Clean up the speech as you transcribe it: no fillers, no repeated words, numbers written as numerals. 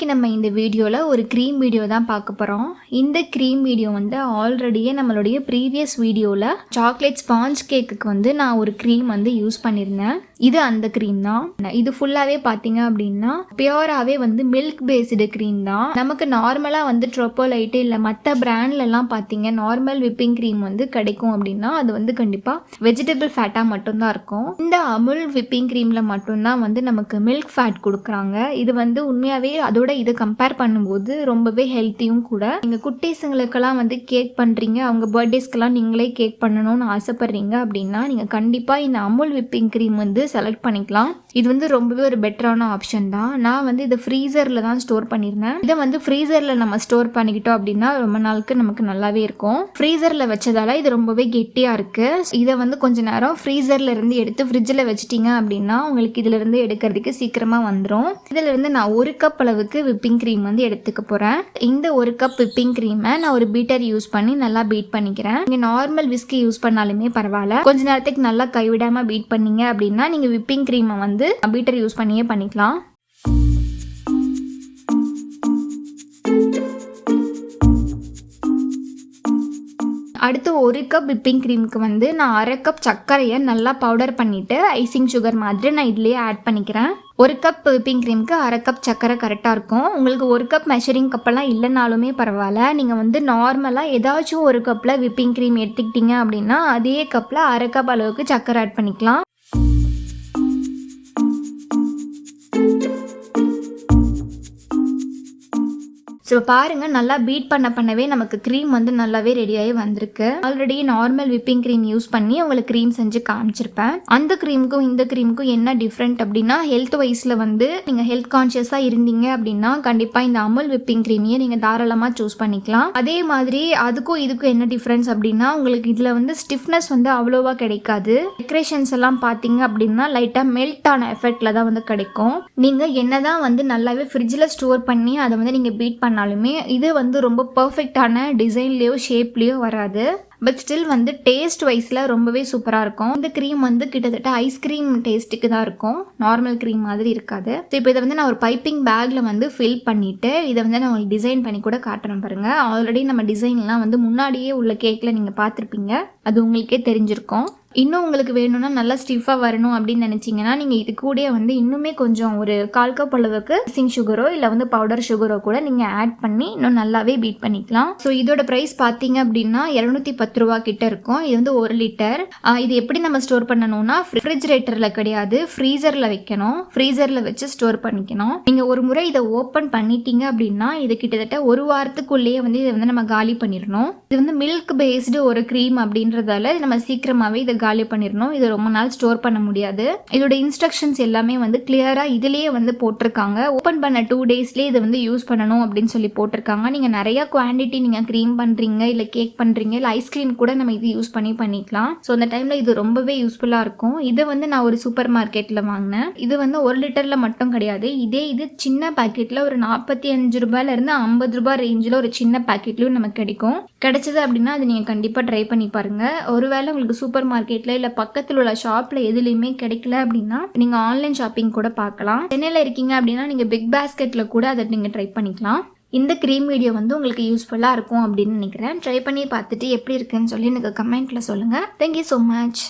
இன்றைக்கி நம்ம இந்த வீடியோவில் ஒரு க்ரீம் வீடியோ தான் பார்க்க போகிறோம். இந்த க்ரீம் வீடியோ வந்து ஆல்ரெடியே நம்மளுடைய ப்ரீவியஸ் வீடியோவில் சாக்லேட் ஸ்பாஞ்ச் கேக்குக்கு வந்து நான் ஒரு க்ரீம் வந்து யூஸ் பண்ணியிருந்தேன். இது அந்த க்ரீம் தான். இது ஃபுல்லாகவே பார்த்தீங்க அப்படின்னா பியூராகவே வந்து மில்க் பேஸ்டு க்ரீம் தான். நமக்கு நார்மலாக வந்து ட்ரோப்போலைட்டு இல்லை மற்ற பிராண்ட்லலாம் பார்த்தீங்க நார்மல் விப்பிங் க்ரீம் வந்து கிடைக்கும் அப்படின்னா அது வந்து கண்டிப்பாக வெஜிடபிள் ஃபேட்டாக மட்டும்தான் இருக்கும். இந்த அமுல் விப்பிங் க்ரீமில் மட்டும்தான் வந்து நமக்கு மில்க் ஃபேட் கொடுக்குறாங்க. இது வந்து உண்மையாகவே அதோட இதை கம்பேர் பண்ணும்போது ரொம்பவே ஹெல்த்தியும் கூட. நீங்கள் குட்டீஸுங்களுக்கெல்லாம் வந்து கேக் பண்ணுறீங்க, அவங்க பர்த்டேஸ்க்கெல்லாம் நீங்களே கேக் பண்ணணும்னு ஆசைப்பட்றீங்க அப்படின்னா நீங்கள் கண்டிப்பாக இந்த அமுல் விப்பிங் க்ரீம் வந்து செலக்ட் பண்ணிக்கலாம். இது வந்து ரொம்பவே ஒரு பெட்டரான ஆப்ஷன் தான். நான் வந்து இதை ஃப்ரீசரில் தான் ஸ்டோர் பண்ணியிருந்தேன். இதை வந்து ஃப்ரீசரில் நம்ம ஸ்டோர் பண்ணிக்கிட்டோம் அப்படின்னா ரொம்ப நாளுக்கு நமக்கு நல்லாவே இருக்கும். ஃப்ரீசரில் வச்சதால இது ரொம்பவே கெட்டியாக இருக்குது. இதை வந்து கொஞ்ச நேரம் ஃப்ரீசரில் இருந்து எடுத்து ஃப்ரிட்ஜில் வச்சிட்டிங்க அப்படின்னா உங்களுக்கு இதிலிருந்து எடுக்கிறதுக்கு சீக்கிரமாக வந்துடும். இதிலிருந்து நான் 1 கப் அளவுக்கு விப்பிங் க்ரீம் வந்து எடுத்துக்க போகிறேன். இந்த 1 கப் விப்பிங் க்ரீமை நான் ஒரு பீட்டர் யூஸ் பண்ணி நல்லா பீட் பண்ணிக்கிறேன். நீங்கள் நார்மல் விஸ்கி யூஸ் பண்ணாலுமே பரவாயில்ல. கொஞ்ச நேரத்துக்கு நல்லா கைவிடாமல் பீட் பண்ணீங்க அப்படின்னா நீங்கள் விப்பிங் க்ரீமை வந்து பீட்டர் யூஸ் பண்ணியே பண்ணிக்கலாம். அடுத்து 1 கப் விப்பிங் க்ரீமுக்கு வந்து நான் 1/2 கப் சர்க்கரையை நல்லா பவுடர் பண்ணிவிட்டு ஐசிங் சுகர் மாதிரி நான் இதுலேயே ஆட் பண்ணிக்கிறேன். 1 கப் விப்பிங் க்ரீமுக்கு 1/2 கப் சர்க்கரை கரெக்டாக இருக்கும். உங்களுக்கு 1 கப் மெஷரிங் கப்பெல்லாம் இல்லைனாலுமே பரவாயில்ல. நீங்கள் வந்து நார்மலாக ஏதாச்சும் 1 கப்பில் விப்பிங் க்ரீம் எடுத்துக்கிட்டீங்க அப்படின்னா அதே கப்பில் 1/2 கப் அளவுக்கு சர்க்கரை ஆட் பண்ணிக்கலாம். ஸோ பாருங்கள், நல்லா பீட் பண்ணவே நமக்கு க்ரீம் வந்து நல்லாவே ரெடியாகி வந்திருக்கு. Already normal whipping cream use பண்ணி உங்களுக்கு க்ரீம் செஞ்சு காமிச்சிருப்பேன். அந்த க்ரீமுக்கும் இந்த க்ரீமுக்கும் என்ன டிஃப்ரெண்ட் அப்படின்னா ஹெல்த் வைஸில் வந்து நீங்கள் ஹெல்த் கான்ஷியஸாக இருந்தீங்க அப்படின்னா கண்டிப்பாக இந்த அமுல் விப்பிங் க்ரீமையே நீங்கள் தாராளமாக சூஸ் பண்ணிக்கலாம். அதே மாதிரி அதுக்கும் இதுக்கும் என்ன டிஃப்ரென்ஸ் அப்படின்னா உங்களுக்கு இதில் வந்து ஸ்டிஃப்னஸ் வந்து அவ்வளோவா கிடைக்காது. டெக்கரேஷன்ஸ் எல்லாம் பார்த்தீங்க அப்படின்னா லைட்டாக மெல்ட் ஆன எஃபெக்டில் தான் வந்து கிடைக்கும். நீங்கள் என்னதான் வந்து நல்லாவே ஃப்ரிட்ஜில் ஸ்டோர் பண்ணி அதை வந்து நீங்கள் பீட் பண்ணாலுமே இது வந்து ரொம்ப பர்ஃபெக்டான டிசைன்லேயோ ஷேப்லேயோ வராது. பட் ஸ்டில் வந்து டேஸ்ட் வைஸில் ரொம்பவே சூப்பராக இருக்கும். இந்த க்ரீம் வந்து கிட்டத்தட்ட ஐஸ்கிரீம் டேஸ்ட்டுக்கு தான் இருக்கும், நார்மல் க்ரீம் மாதிரி இருக்காது. ஸோ இப்போ இதை வந்து நான் ஒரு பைப்பிங் பேக்கில் வந்து ஃபில் பண்ணிவிட்டு இதை வந்து நான் உங்களுக்கு டிசைன் பண்ணி கூட காட்டுறேன் பாருங்கள். ஆல்ரெடி நம்ம டிசைன்லாம் வந்து முன்னாடியே உள்ள கேக்கில் நீங்கள் பார்த்துருப்பீங்க, அது உங்களுக்கே தெரிஞ்சிருக்கும். இன்னும் உங்களுக்கு வேணும்னா நல்லா ஸ்டிஃபாக வரணும் அப்படின்னு நினச்சிங்கன்னா நீங்கள் இது கூட வந்து இன்னுமே கொஞ்சம் ஒரு 1/4 கப் அளவுக்கு ஐசிங் சுகரோ இல்லை வந்து பவுடர் சுகரோ கூட நீங்கள் ஆட் பண்ணி இன்னும் நல்லாவே பீட் பண்ணிக்கலாம். ஸோ இதோட ப்ரைஸ் பார்த்தீங்க அப்படின்னா 210 ரூபா கிட்ட இருக்கும். இது வந்து 1 லிட்டர். இது எப்படி நம்ம ஸ்டோர் பண்ணணும்னா ரெஃப்ரிஜரேட்டரில் கிடையாது, ஃப்ரீசரில் வைக்கணும். ஃப்ரீசரில் வச்சு ஸ்டோர் பண்ணிக்கணும். நீங்கள் ஒரு முறை இதை ஓப்பன் பண்ணிட்டீங்க அப்படின்னா இது கிட்டத்தட்ட 1 வாரத்துக்குள்ளேயே வந்து இதை வந்து நம்ம காலி பண்ணிடணும். இது வந்து மில்க் பேஸ்டு ஒரு க்ரீம் அப்படின்றதால நம்ம சீக்கிரமாகவே இதை காலி பண்ணிடணும். இது ரொம்ப நாள் ஸ்டோர் பண்ண முடியாது. இதோட இன்ஸ்ட்ரக்ஷன்ஸ் எல்லாமே வந்து கிளியராக இதுலேயே வந்து போட்டிருக்காங்க. ஓப்பன் பண்ண 2 டேஸ்லேயே இதை வந்து யூஸ் பண்ணணும் அப்படின்னு சொல்லி போட்டிருக்காங்க. நீங்கள் நிறையா குவான்டிட்டி நீங்கள் க்ரீம் பண்ணுறீங்க இல்லை கேக் பண்ணுறீங்க இல்லை ஐஸ்கிரீம் கூட நம்ம இது யூஸ் பண்ணிக்கலாம். ஸோ அந்த டைமில் இது ரொம்பவே யூஸ்ஃபுல்லாக இருக்கும். இது வந்து நான் ஒரு சூப்பர் மார்க்கெட்டில் வாங்கினேன். இது வந்து 1 லிட்டரில் மட்டும் கிடையாது. இது சின்ன பேக்கெட்டில் ஒரு 45 ரூபாயிலிருந்து 50 ரூபாய் ரேஞ்சில் ஒரு சின்ன பேக்கெட்லையும் நமக்கு கிடைச்சது அப்படின்னா அது நீங்கள் கண்டிப்பாக ட்ரை பண்ணி பாருங்கள். ஒருவேளை உங்களுக்கு சூப்பர் மார்க்கெட் இல்லை பக்கத்தில் உள்ள ஷாப்பில் எதுலேயுமே கிடைக்கல அப்படின்னா நீங்கள் ஆன்லைன் ஷாப்பிங் கூட பார்க்கலாம். சென்னையில் இருக்கீங்க அப்படின்னா நீங்கள் பிக் பாஸ்கெட்டில் கூட அதை நீங்கள் ட்ரை பண்ணிக்கலாம். இந்த க்ரீம் வீடியோ வந்து உங்களுக்கு யூஸ்ஃபுல்லாக இருக்கும் அப்படின்னு நினைக்கிறேன். ட்ரை பண்ணி பார்த்துட்டு எப்படி இருக்குன்னு சொல்லி எனக்கு கமெண்ட்டில் சொல்லுங்கள். Thank you so much.